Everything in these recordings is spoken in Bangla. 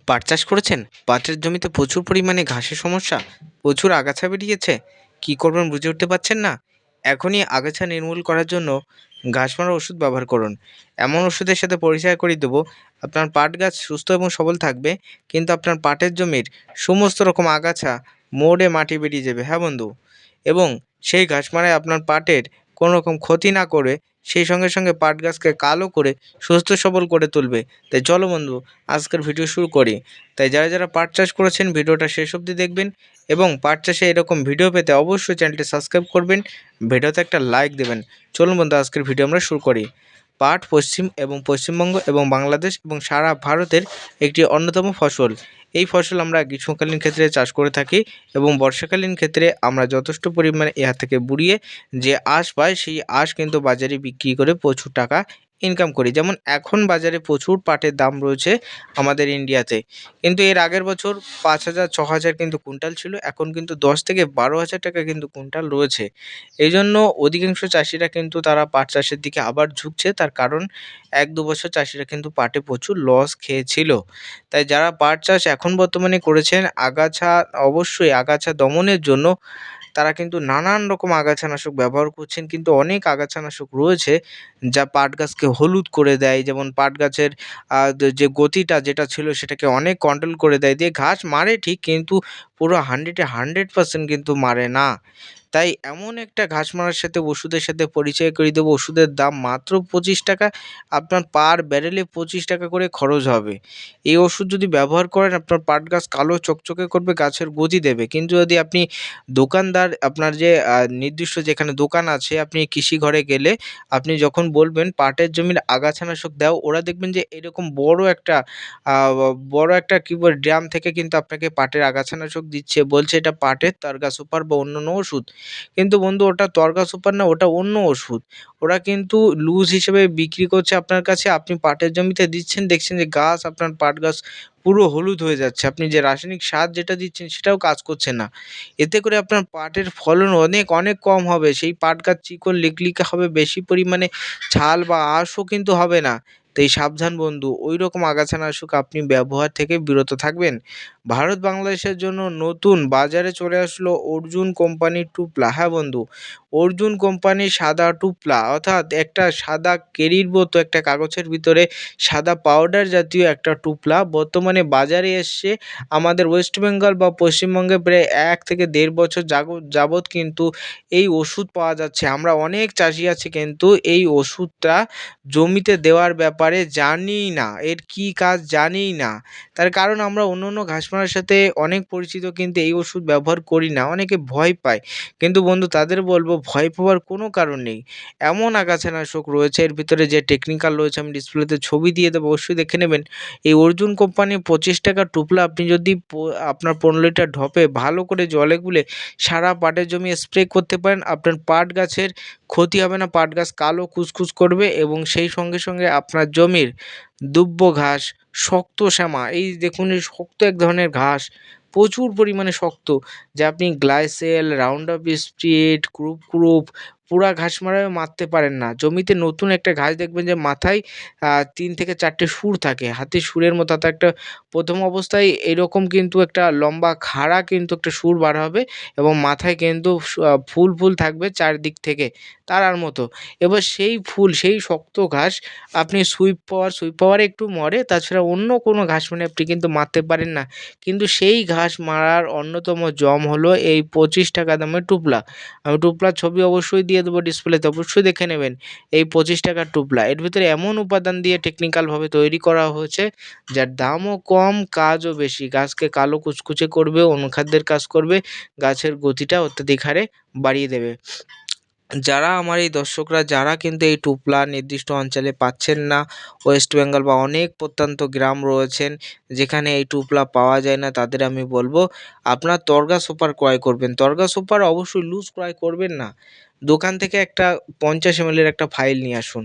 পাট চাষ করেছেন? পাটের জমিতে প্রচুর পরিমাণে ঘাসের সমস্যা, প্রচুর আগাছা বেরিয়েছে। কি করবেন বুঝে উঠতে পারছেন না? এখনই আগাছা নির্মূল করার জন্য ঘাস মারার ওষুধ ব্যবহার করুন। এমন ওষুধের সাথে পরিচয় করিয়ে দেবো, আপনার পাট গাছ সুস্থ এবং সবল থাকবে, কিন্তু আপনার পাটের জমির সমস্ত রকম আগাছা মোড়ে মাটি বেরিয়ে যাবে। হ্যাঁ বন্ধু, এবং সেই ঘাস মারায় আপনার পাটের কোনো রকম ক্ষতি না করে সেই সঙ্গে সঙ্গে পাট গাছকে কালো করে সুস্থ সবল করে তুলবে। তাই চলো বন্ধু, আজকের ভিডিও শুরু করি। তাই যারা যারা পাট চাষ করেছেন ভিডিওটা শেষ অবধি দেখবেন, এবং পাট চাষে এরকম ভিডিও পেতে অবশ্যই চ্যানেলটি সাবস্ক্রাইব করবেন, ভিডিওতে একটা লাইক দেবেন। চলুন বন্ধু, আজকের ভিডিও আমরা শুরু করি। পাট পশ্চিমবঙ্গ এবং বাংলাদেশ এবং সারা ভারতের একটি অন্যতম ফসল। এই ফসল আমরা গ্রীষ্মকালীন ক্ষেত্রে চাষ করে থাকি, এবং বর্ষাকালীন ক্ষেত্রে আমরা যথেষ্ট পরিমাণে ইহা থেকে বুড়িয়ে যে আঁশ পাই, সেই আঁশ কিন্তু বাজারে বিক্রি করে প্রচুর টাকা ইনকাম করি। যেমন এখন বাজারে প্রচুর পাটের দাম রয়েছে আমাদের ইন্ডিয়াতে, কিন্তু এর আগের বছর 5,000 6,000 কিন্তু কুইন্টাল ছিল, এখন কিন্তু 10 থেকে 12,000 টাকা কিন্তু কুইন্টাল রয়েছে। এই জন্য অধিকাংশ চাষিরা কিন্তু তারা পাট চাষের দিকে আবার ঝুঁকছে, তার কারণ 1-2 বছর চাষিরা কিন্তু পাটে প্রচুর লস খেয়েছিল। তাই যারা পাট চাষ এখন বর্তমানে করেছেন, অবশ্যই আগাছা দমনের জন্য তারা কিন্তু নানান রকম আগাছানাশক ব্যবহার করছেন, কিন্তু অনেক আগাছানাশক রয়েছে যা পাট গাছকে হলুদ করে দেয়। যেমন পাট গাছের যে গতিটা যেটা ছিল সেটাকে অনেক কন্ট্রোল করে দেয়, দিয়ে ঘাস মারে ঠিক, কিন্তু পুরো 100% কিন্তু মারে না। তাই এমন একটা ঘাস মারার সাথে ওষুধের সাথে পরিচয় করিয়ে দেবো। ওষুধের দাম মাত্র 25 টাকা। আপনার পার ব্যারেলে 25 টাকা করে খরচ হবে। এই ওষুধ যদি ব্যবহার করেন, আপনার পাট গাছ কালো চকচকে করবে, গাছের গজি দেবে। কিন্তু যদি আপনি দোকানদার, আপনার যে নির্দিষ্ট যেখানে দোকান আছে, আপনি কৃষি ঘরে গেলে আপনি যখন বলবেন পাটের জমির আগাছানাশক দাও, ওরা দেখবেন যে এরকম বড় একটা কি বলে ড্রাম থেকে কিন্তু আপনাকে পাটের আগাছানাশক দিচ্ছে, বলছে এটা পাটের তারগা সুপার বা অন্যান্য ওষুধ। কিন্তু বন্ধু, ওটা তরগা সুপার না, ওটা অন্য ওষুধ। ওরা কিন্তু লুজ হিসেবে বিক্রি করছে আপনার কাছে। আপনি পাটের জমিতে দিচ্ছেন, দেখছেন যে আপনার পাট গাছ পুরো হলুদ হয়ে যাচ্ছে। আপনি যে রাসায়নিক সার যেটা দিচ্ছেন সেটাও কাজ করছে না। এতে করে আপনার পাটের ফলন অনেক অনেক কম হবে। সেই পাট গাছ চিকন লিকলিকে হবে, বেশি পরিমাণে ছাল বা আঁশও কিন্তু হবে না। তাই সাবধান বন্ধু, ওইরকম আগাছানাশক আপনি ব্যবহার থেকে বিরত থাকবেন। ভারত বাংলাদেশের জন্য নতুন বাজারে চলে আসলো অর্জুন কোম্পানির টুপলা। হ্যাঁ বন্ধু, অর্জুন কোম্পানির সাদা টুপলা, অর্থাৎ একটা সাদা কেরির মতো একটা কাগজের ভিতরে সাদা পাউডার জাতীয় একটা টুপলা বর্তমানে বাজারে এসছে। আমাদের ওয়েস্ট বেঙ্গল বা পশ্চিমবঙ্গে প্রায় 1 থেকে 1.5 বছর যাবৎ কিন্তু এই ওষুধ পাওয়া যাচ্ছে। আমরা অনেক চাষি আছি কিন্তু এই ওষুধটা জমিতে দেওয়ার ব্যাপারে জানিই না, এর কি কাজ জানিই না। তার কারণ আমরা অন্য ঘাস মারার সাথে অনেক পরিচিত, কিন্তু এই ওষুধ ব্যবহার করি না, অনেকে ভয় পায়। কিন্তু বন্ধু, তাদের বলবো ভয় পাওয়ার কোনো কারণ নেই। এমন আগাছানাশক রয়েছে এর ভিতরে, যে টেকনিক্যাল রয়েছে, আমি ডিসপ্লেতে ছবি দিয়ে দেবো, অবশ্যই দেখে নেবেন। এই অর্জুন কোম্পানির 25 টাকা টুপলা আপনি যদি আপনার 15 লিটার ঢপে ভালো করে জলে গুলে সারা পাটের জমি স্প্রে করতে পারেন, আপনার পাট গাছের ক্ষতি হবে না। পাট গাছ কালো কুচকুচ করবে, এবং সেই সঙ্গে সঙ্গে আপনার জমির দুব্ব ঘাস, শক্ত শ্যামা, এই দেখুন এই শক্ত এক ধরনের ঘাস, প্রচুর পরিমাণে শক্ত, যা আপনি গ্লাইসেল, রাউন্ডআপ স্প্রিট, ক্রুপ পুরা ঘাস মারাও মারতে পারেন না। জমিতে নতুন একটা ঘাস দেখবেন যে মাথায় 3 থেকে 4টে সুর থাকে, হাতির সুরের মতো। অর্থাৎ একটা প্রথম অবস্থায় এরকম কিন্তু একটা লম্বা খাড়া কিন্তু একটা সুর বার হবে, এবং মাথায় কিন্তু ফুল থাকবে চারদিক থেকে তারার মতো। এবার সেই ফুল, সেই শক্ত ঘাস আপনি সুইপ পাওয়ারে একটু মরে, তাছাড়া অন্য কোনো ঘাস মানে আপনি কিন্তু মারতে পারেন না। কিন্তু সেই ঘাস মারার অন্যতম জম হলো এই 25 টাকা দামের টুপলা। আমি টুপলার ছবি অবশ্যই দিয়ে দেবো ডিসপ্লেতে, অবশ্যই দেখে নেবেন। এই 25 টাকার টুপলা, এর ভিতরে এমন উপাদান দিয়ে টেকনিক্যালভাবে তৈরি করা হয়েছে যার দামও কম, কাজও বেশি। গাছকে কালো কুচকুচে করবে, অনুখাদ্যের কাজ করবে, গাছের গতিটা অত্যাধিক হারে বাড়িয়ে দেবে। যারা আমার এই দর্শকরা যারা কিন্তু এই টুপলা নির্দিষ্ট অঞ্চলে পাচ্ছেন না, ওয়েস্ট বেঙ্গল বা অনেক প্রত্যন্ত গ্রাম রয়েছেন যেখানে এই টুপলা পাওয়া যায় না, তাদের আমি বলবো আপনার তরগা সুপার ক্রয় করবেন। তরগা সুপার অবশ্যই লুজ ক্রয় করবেন না। দোকান থেকে একটা 50 ml এর একটা ফাইল নিয়ে আসুন,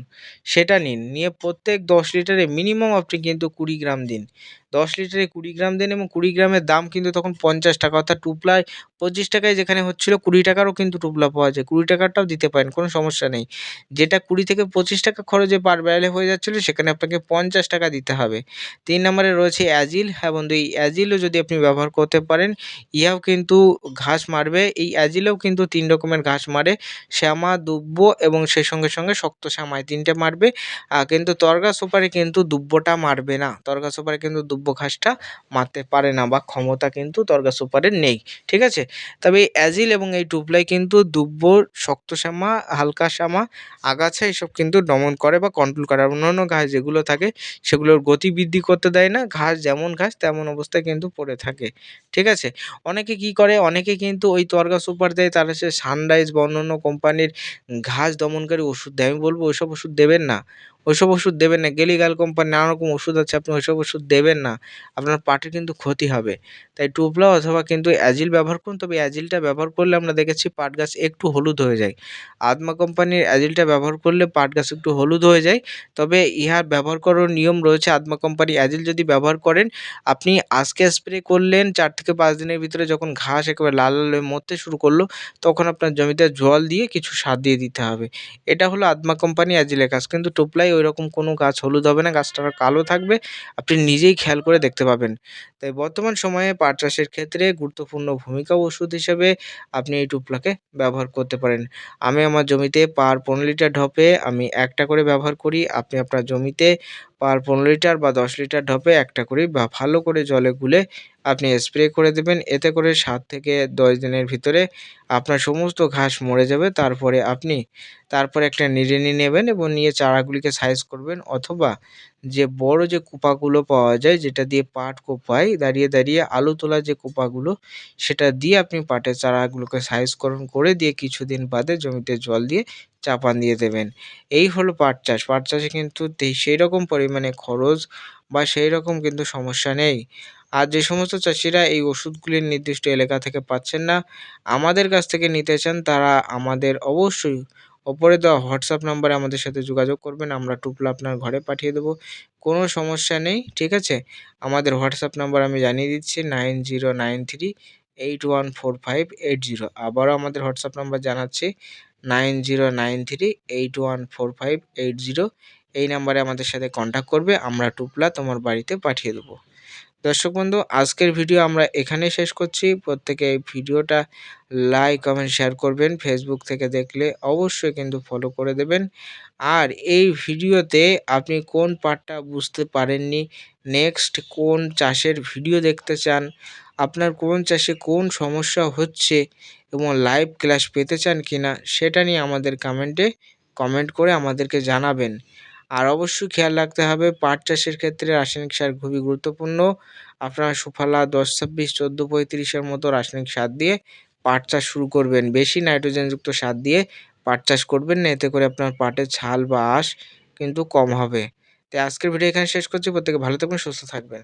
সেটা নিয়ে প্রত্যেক 10 লিটারে মিনিমাম আপনি কিন্তু 20 গ্রাম দিন। 10 লিটারে 20 গ্রাম দেন এবং 20 গ্রামের দাম কিন্তু তখন 50 টাকা, অর্থাৎ টুপলায় 25 টাকায় যেখানে হচ্ছিল 20 টাকারও কিন্তু টুপলা পাওয়া যায়। 20 টাকারটাও দিতে পারেন, কোনো সমস্যা নেই। যেটা 20 থেকে 25 টাকা খরচে পার ব্যারেলে হয়ে যাচ্ছিল সেখানে আপনাকে 50 টাকা দিতে হবে। 3 নম্বরে রয়েছে অ্যাজিল। হ্যাঁ বন্ধু, এই অ্যাজিলও যদি আপনি ব্যবহার করতে পারেন, ইহাও কিন্তু ঘাস মারবে। এই অ্যাজিলেও কিন্তু 3 রকমের ঘাস মারে, শ্যামা, দুব্ব এবং সেই সঙ্গে শক্ত শ্যামা, এই 3টে মারবে। কিন্তু তরগা সুপারে কিন্তু দুব্বটা মারবে না। তরগা সুপারে কিন্তু দুব্ব ঘাসটা মারতে পারে না বা ক্ষমতা কিন্তু তরগা সুপারের নেই। ঠিক আছে? তবে এই অ্যাজিল এবং এই টুপলাই কিন্তু দুব্ব, শক্ত শ্যামা, হালকা শ্যামা, আগাছা এসব কিন্তু দমন করে বা কন্ট্রোল করে। আর অন্যান্য ঘাস যেগুলো থাকে সেগুলোর গতি বৃদ্ধি করতে দেয় না। ঘাস যেমন ঘাস তেমন অবস্থায় কিন্তু পড়ে থাকে। ঠিক আছে? অনেকে কি করে, অনেকে কিন্তু ওই তরগা সুপার দেয়, তারা সে সানরাইজ বা অন্যান্য কোম্পানির ঘাস দমনকারী ওষুধ দেয়। আমি বলব ওইসব ওষুধ দেবেন না। ওইসব ওষুধ দেবেন না। গেলিগাল কোম্পানির নানা রকম ওষুধ আছে, আপনি ওইসব ওষুধ দেবেন না। আপনার পাটের কিন্তু ক্ষতি হবে। তাই টুপলা অথবা কিন্তু অ্যাজিল ব্যবহার করুন। তবে অ্যাজিলটা ব্যবহার করলে আমরা দেখেছি পাট গাছ একটু হলুদ হয়ে যায়। আদমা কোম্পানির অ্যাজিলটা ব্যবহার করলে পাট গাছ একটু হলুদ হয়ে যায়। তবে ইহা ব্যবহার করার নিয়ম রয়েছে। আদমা কোম্পানির অ্যাজিল যদি ব্যবহার করেন, আপনি আজকে স্প্রে করলেন, 4 থেকে 5 দিনের ভিতরে যখন ঘাস একেবারে লাল হয়ে মরতে শুরু করলো, তখন আপনার জমিতে জল দিয়ে কিছু সার দিয়ে দিতে হবে। এটা হলো আদমা কোম্পানি অ্যাজিলের কাজ। কিন্তু টোপলায় ওইরকম কোনো গাছ হলুদ হবে না, গাছটা কালো থাকবে। আপনি নিজেই খেয়াল করে দেখতে পাবেন। তাই বর্তমান সময়ে পাট চাষের ক্ষেত্রে গুরুত্বপূর্ণ ভূমিকা ওষুধ হিসেবে আপনি এই টোপলাকে ব্যবহার করতে পারেন। আমি আমার জমিতে পার 15 লিটার ঢপে আমি 1 টা করে ব্যবহার করি। আপনি আপনার জমিতে পার 15 লিটার বা 10 লিটার ঢপে 1 টা করে বা ভালো করে জলে গুলে আপনি স্প্রে করে দেবেন। এতে করে 7 থেকে 10 দিনের ভিতরে আপনার সমস্ত ঘাস মরে যাবে। তারপরে একটা নিড়ানি নেবেন এবং নিয়ে চারাগুলিকে সাইজ করবেন, অথবা যে বড় যে কোপাগুলো পাওয়া যায় যেটা দিয়ে পাট কোপায়, দাঁড়িয়ে আলু তোলার যে কোপাগুলো, সেটা দিয়ে আপনি পাটের চারাগুলোকে সাইজকরণ করে দিয়ে কিছুদিন বাদে জমিতে জল দিয়ে চাপান দিয়ে দেবেন। এই হলো পাট চাষ। পাট চাষে কিন্তু সেইরকম পরিমাণে খরচ বা সেইরকম কিন্তু সমস্যা নেই। আর যে সমস্ত চাষিরা এই ওষুধগুলির নির্দিষ্ট এলাকা থেকে পাচ্ছেন না, আমাদের কাছ থেকে নিতে চান, তারা আমাদের অবশ্যই ওপরে দেওয়া হোয়াটসঅ্যাপ নাম্বারে আমাদের সাথে যোগাযোগ করবেন। আমরা টোপলা আপনার ঘরে পাঠিয়ে দেবো। কোনো সমস্যা নেই। ঠিক আছে? আমাদের হোয়াটসঅ্যাপ নাম্বার আমি জানিয়ে দিচ্ছি 9093814580। আবারও আমাদের হোয়াটসঅ্যাপ নাম্বার জানাচ্ছি 9093814580। এই নাম্বারে আমাদের সাথে কন্ট্যাক্ট করবে। আমরা টোপলা তোমার বাড়িতে পাঠিয়ে দেবো। দর্শক বন্ধু, আজকের ভিডিও আমরা এখানেই শেষ করছি। প্রত্যেকে এই ভিডিওটা লাইক, কমেন্ট, শেয়ার করবেন। ফেসবুক থেকে দেখলে অবশ্যই কিন্তু ফলো করে দেবেন। আর এই ভিডিওতে আপনি কোন পার্টটা বুঝতে পারেননি, নেক্সট কোন চাষের ভিডিও দেখতে চান, আপনার কোন চাষে কোন সমস্যা হচ্ছে এবং লাইভ ক্লাস পেতে চান কিনা, সেটা নিয়ে আমাদের কমেন্ট করে আমাদেরকে জানাবেন। আর অবশ্যই খেয়াল রাখতে হবে, পাট চাষের ক্ষেত্রে রাসায়নিক সার খুবই গুরুত্বপূর্ণ। আপনারা সুফলা 10-26, 14-35 এর মতো রাসায়নিক সার দিয়ে পাট চাষ শুরু করবেন। বেশি নাইট্রোজেনযুক্ত সার দিয়ে পাট চাষ করবেন না, এতে করে আপনার পাটের ছাল বা আঁশ কিন্তু কম হবে। তাই আজকের ভিডিও এখানে শেষ করছি। প্রত্যেকে ভালো থাকবেন, সুস্থ থাকবেন।